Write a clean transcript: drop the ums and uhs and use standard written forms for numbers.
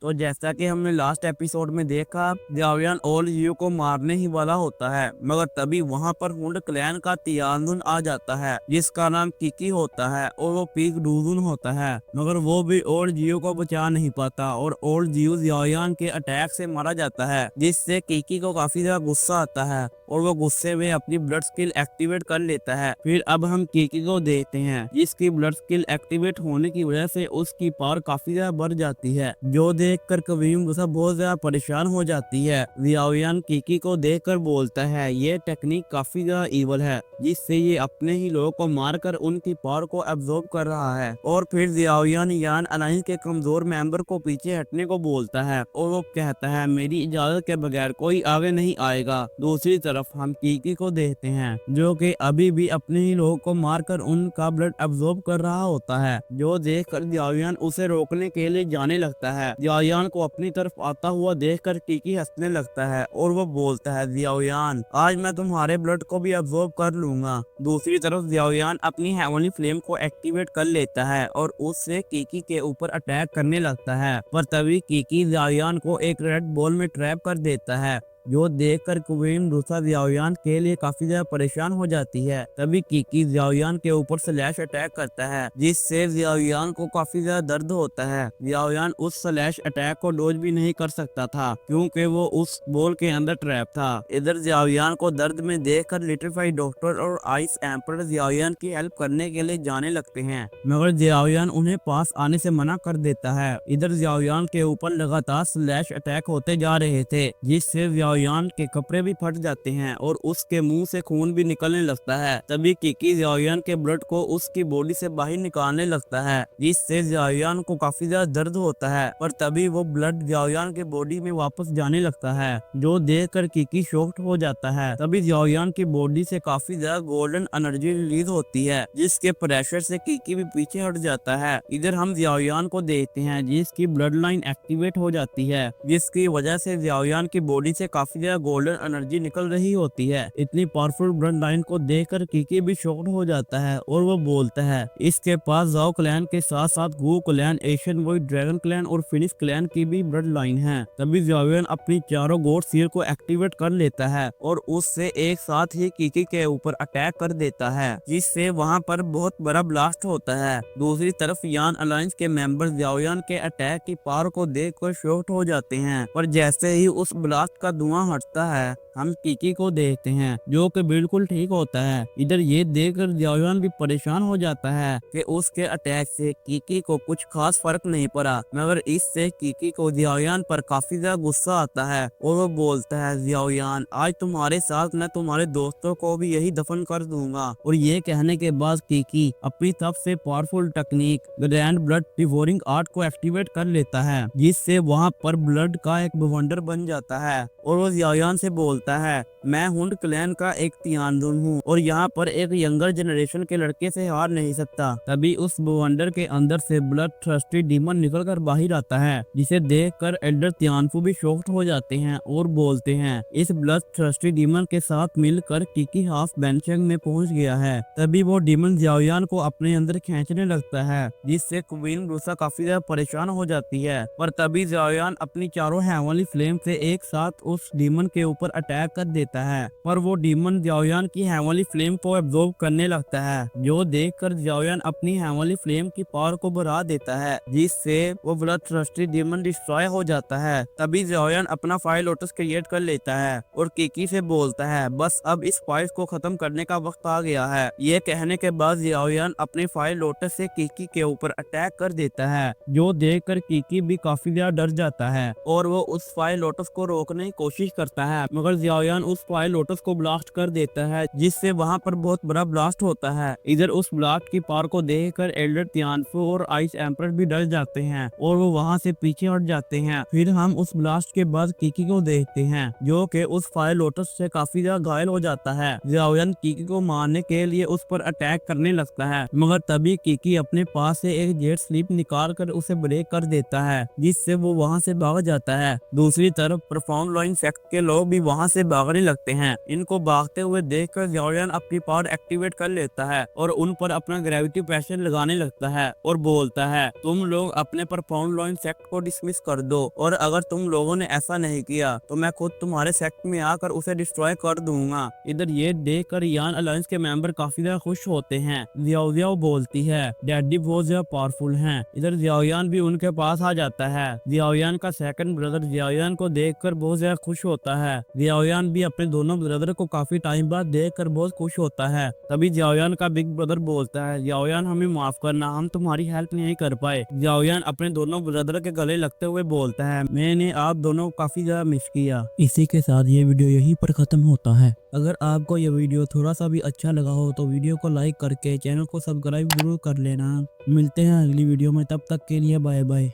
तो जैसा कि हमने लास्ट एपिसोड में देखा, ज़ाओयान ओल्ड जियो को मारने ही वाला होता है, मगर तभी वहां पर हुंड क्लैन का तियानुन आ जाता है जिसका नाम किकी होता है और वो पीक डूजुन होता है, मगर वो भी ओल्ड जियो को बचा नहीं पाता और ओल्ड जियो ज़ाओयान के अटैक से मारा जाता है, जिससे किकी को काफी ज्यादा गुस्सा आता है और वो गुस्से में अपनी ब्लड स्किल एक्टिवेट कर लेता है। फिर अब हम किकी को देखते हैं जिसकी ब्लड स्किल एक्टिवेट होने की वजह से उसकी पावर काफी ज्यादा बढ़ जाती है, जो देखकर क्वीन गुस्सा बहुत ज्यादा परेशान हो जाती है। ज़ाओयान किकी को देखकर बोलता है ये टेक्निक काफी ज्यादा ईवल है, जिससे ये अपने ही लोगों को मारकर उनकी पावर को एब्जॉर्ब कर रहा है। और फिर ज़ाओयान यान अलायंस के कमजोर मेंबर को पीछे हटने को बोलता है और वो कहता है मेरी इजाजत के बगैर कोई आगे नहीं आएगा। दूसरी तरफ हम किकी को देखते हैं जो कि अभी भी अपने ही लोगों को मारकर उनका ब्लड एब्जॉर्ब कर रहा होता है, जो देखकर ज़ाओयान उसे रोकने के लिए जाने लगता है। ज़ाओयान को अपनी तरफ आता हुआ देखकर किकी हंसने लगता है और वो बोलता है ज़ाओयान आज मैं तुम्हारे ब्लड को भी एब्जॉर्ब कर लूंगा। दूसरी तरफ ज़ाओयान अपनी हेवनली फ्लेम को एक्टिवेट कर लेता है और उससे किकी के ऊपर अटैक करने लगता है, पर तभी किकी ज़ाओयान को एक रेड बॉल में ट्रैप कर देता है, जो देखकर क्वीन रूसा ज़ाओयान के लिए काफी ज्यादा परेशान हो जाती है। तभी किकी ज़ाओयान के ऊपर स्लैश अटैक करता है जिससे ज़ाओयान को काफी ज्यादा दर्द होता है। ज़ाओयान उस स्लैश अटैक को डॉज भी नहीं कर सकता था क्योंकि वो उस बॉल के अंदर ट्रैप था। इधर ज़ाओयान को दर्द में देखकर लिटिफाइड डॉक्टर और आइस एम्पर ज़ाओयान की हेल्प करने के लिए जाने लगते हैं, मगर ज़ाओयान उन्हें पास आने से मना कर देता है। इधर ज़ाओयान के ऊपर लगातार स्लैश अटैक होते जा रहे थे जिससे ज़ाओयान के कपड़े भी फट जाते हैं और उसके मुंह से खून भी निकलने लगता है। तभी किकी ज़ाओयान के ब्लड को उसकी बॉडी से बाहर निकालने लगता है जिससे ज़ाओयान को काफी ज्यादा दर्द होता है, पर तभी वो ब्लड ज़ाओयान के बॉडी में वापस जाने लगता है, जो देखकर किकी शॉक्ड हो जाता है। तभी ज़ाओयान की बॉडी से काफी ज्यादा गोल्डन एनर्जी रिलीज होती है जिसके प्रेशर से किकी भी पीछे हट जाता है। इधर हम ज़ाओयान को देखते हैं जिसकी ब्लड लाइन एक्टिवेट हो जाती है, जिसकी वजह से ज़ाओयान की बॉडी से काफी ज्यादा गोल्डन एनर्जी निकल रही होती है। इतनी पावरफुल ब्लड लाइन को देखकर किकी भी शॉक्ड हो जाता है और वो बोलता है इसके पास ज़ाओ क्लैन के साथ साथ गू clan, Asian void dragon clan और फिनिश क्लैन की भी ब्लड लाइन है। तभी ज़ाओयान अपनी चारों गॉड सील को एक्टिवेट कर लेता है और उससे एक साथ ही किकी के ऊपर अटैक कर देता है, जिससे वहां पर बहुत बड़ा ब्लास्ट होता है। दूसरी तरफ यान अलायंस के मेंबर ज़ाओयान के अटैक की पावर को देखकर शॉक्ड हो जाते हैं, पर जैसे ही उस ब्लास्ट का धुआं हटता है हम किकी को देखते हैं जो कि बिल्कुल ठीक होता है। इधर ये देखकर ज़ाओयान भी परेशान हो जाता है कि उसके अटैक से किकी को कुछ खास फर्क नहीं पड़ा, मगर इससे किकी को ज़ाओयान पर काफी ज्यादा गुस्सा आता है और वो बोलता है ज़ाओयान आज तुम्हारे साथ मैं तुम्हारे दोस्तों को भी यही दफन कर दूंगा। और ये कहने के बाद किकी अपनी सबसे powerful technique grand blood devouring art को एक्टिवेट कर लेता है, जिससे वहाँ पर ब्लड का एक बवंडर बन जाता है और वो ज़ाओयान से बोलता है मैं हुंड क्लैन का एक तियानुन हूँ और यहाँ पर एक यंगर जनरेशन के लड़के से हार नहीं सकता। तभी उस बवंडर के अंदर से ब्लड थर्स्टी डीमन निकल कर बाहर आता है, जिसे देखकर एल्डर तियानफू भी शॉक्ड हो जाते हैं और बोलते हैं इस ब्लड थर्स्टी डीमन के साथ मिलकर किकी हाफ बेंचेंग में पहुंच गया है। तभी वो डीमन ज़ाओयान को अपने अंदर खींचने लगता है, जिससे क्वीन रूसा काफी ज्यादा परेशान हो जाती है, पर तभी ज़ाओयान अपनी चारों हेवनली फ्लेम से एक साथ उस डीमन के ऊपर अटैक कर देता है, पर वो डीमन ज़ाओयान की हेवनली फ्लेम को एब्जॉर्ब करने लगता है, जो देखकर ज़ाओयान अपनी हेवनली फ्लेम की पावर को बढ़ा देता है, जिससे वो ब्लड थर्स्टी डीमन डिस्ट्रॉय हो जाता है। तभी ज़ाओयान अपना फायर लोटस क्रिएट कर लेता है और किकी से बोलता है बस अब इस फाइट को खत्म करने का वक्त आ गया है। ये कहने के बाद ज़ाओयान अपने फायर लोटस से किकी के ऊपर अटैक कर देता है, जो देखकर किकी भी काफी ज्यादा डर जाता है और वो उस फायर लोटस को रोकने की कोशिश करता है, मगर ज़ाओयान उस फायर लोटस को ब्लास्ट कर देता है, जिससे वहां पर बहुत बड़ा ब्लास्ट होता है। इधर उस ब्लास्ट की पावर को देखकर एल्डर तियानफू और आइस एम्पर भी डर जाते हैं और वो वहां से पीछे हट जाते हैं। फिर हम उस ब्लास्ट के बाद किकी को देखते हैं जो कि उस फायर लोटस से काफी ज्यादा घायल हो जाता है। ज़ाओयान किकी को मारने के लिए उस पर अटैक करने लगता है, मगर तभी किकी अपने पास से एक जेट स्लीप निकाल कर उसे ब्रेक कर देता है, जिससे वो वहां से भाग जाता है। दूसरी तरफ परफॉर्म लाइन सेक्ट के लोग भी वहां से भागने लगते हैं। इनको भागते हुए देखकर ज़ियाओयान अपनी पावर एक्टिवेट कर लेता है और उन पर अपना ग्रेविटी प्रेशर लगाने लगता है और बोलता है, तुम लोग अपने परफॉर्म लॉइन सेक्ट को डिसमिस कर दो, और अगर तुम लोगों ने ऐसा नहीं किया तो मैं खुद तुम्हारे सेक्ट में आकर उसे डिस्ट्रॉय कर दूंगा। इधर ये देखकर यान अलायंस के मेंबर काफी ज्यादा खुश होते हैं। ज़ियाओ बोलती है, डैडी बहुत ज्यादा पावरफुल हैं। इधर ज़ियाओयान भी उनके पास आ जाता है। ज़ियाओयान का सेकंड ब्रदर ज़ियाओयान को देखकर बहुत ज्यादा खुश होता है। ज़ियाओयान भी अपने दोनों ब्रदर को काफी टाइम बाद देखकर बहुत खुश होता है। तभी ज़ियाओयान का बिग ब्रदर बोलता है, ज़ियाओयान हमें माफ करना, हम तुम्हारी हेल्प नहीं कर पाए। ज़ियाओयान अपने दोनों ब्रदर के गले लगते हुए बोलता है, मैंने आप दोनों को काफी ज्यादा मिस किया। इसी के साथ ये वीडियो यहीं पर खत्म होता है। अगर आपको ये वीडियो थोड़ा सा भी अच्छा लगा हो तो वीडियो को लाइक करके चैनल को सब्सक्राइब जरूर कर लेना। मिलते हैं अगली वीडियो में, तब तक के लिए बाय बाय।